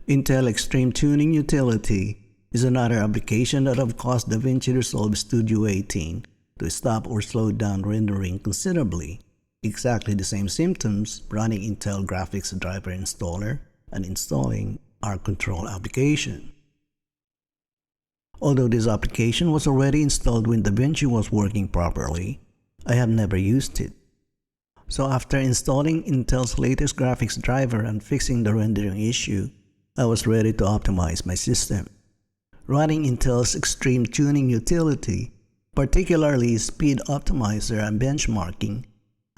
Intel Extreme Tuning Utility is another application that have caused Davinci Resolve Studio 18 to stop or slow down rendering considerably. Exactly the same symptoms running Intel graphics driver installer and installing our control application. Although this application was already installed when Davinci was working properly, I have never used it. So after installing Intel's latest graphics driver and fixing the rendering issue, I was ready to optimize my system. Running Intel's Extreme Tuning Utility, particularly Speed Optimizer and Benchmarking,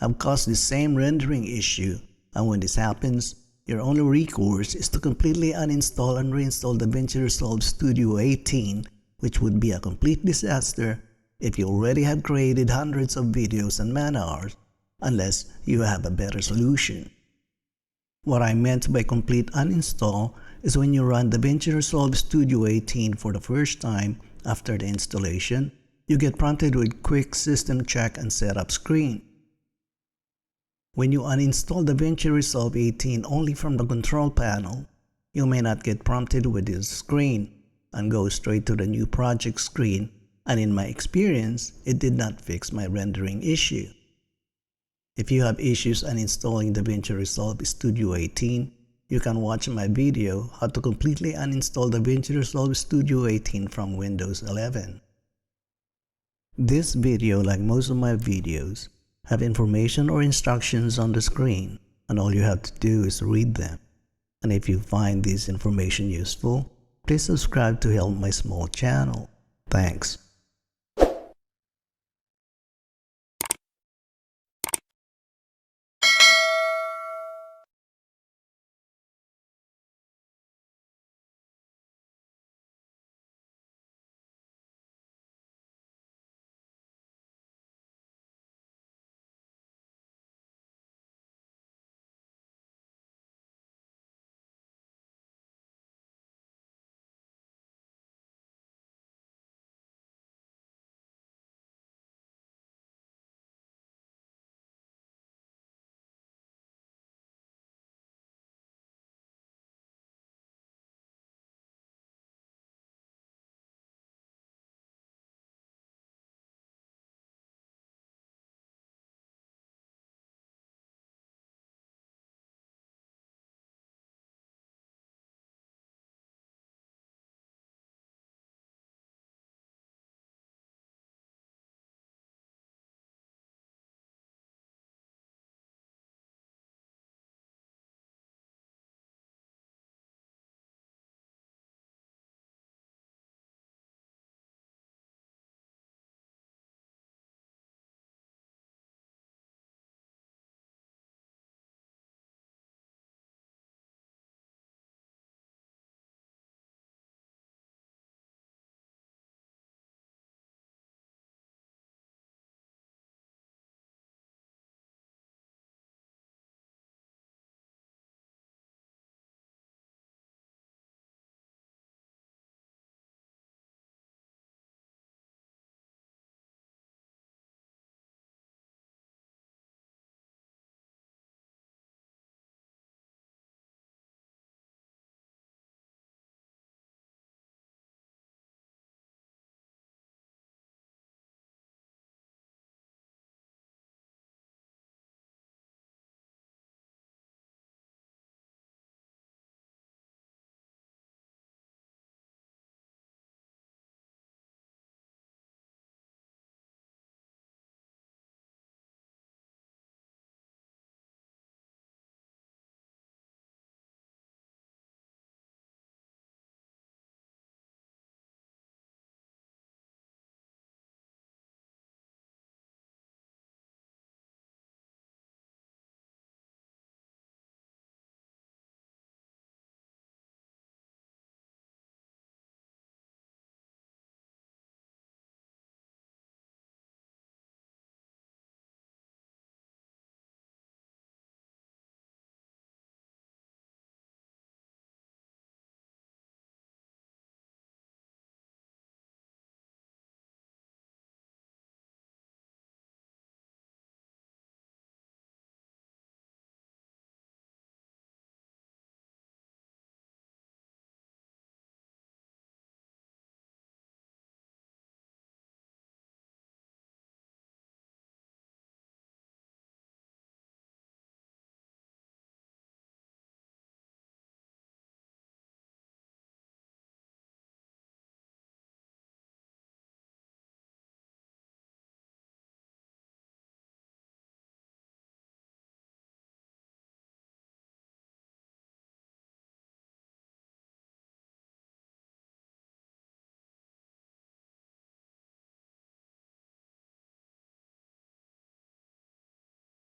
have caused the same rendering issue, and when this happens, your only recourse is to completely uninstall and reinstall Davinci Resolve Studio 18, which would be a complete disaster if you already have created hundreds of videos and man-hours, unless you have a better solution. What I meant by complete uninstall is when you run Davinci Resolve Studio 18 for the first time after the installation, you get prompted with Quick System Check and Setup screen. When you uninstall Davinci Resolve 18 only from the control panel, you may not get prompted with this screen and go straight to the new project screen, and in my experience, it did not fix my rendering issue. If you have issues uninstalling Davinci Resolve Studio 18, you can watch my video how to completely uninstall Davinci Resolve Studio 18 from Windows 11. This video, like most of my videos, have information or instructions on the screen, and all you have to do is read them. And if you find this information useful, please subscribe to help my small channel. Thanks.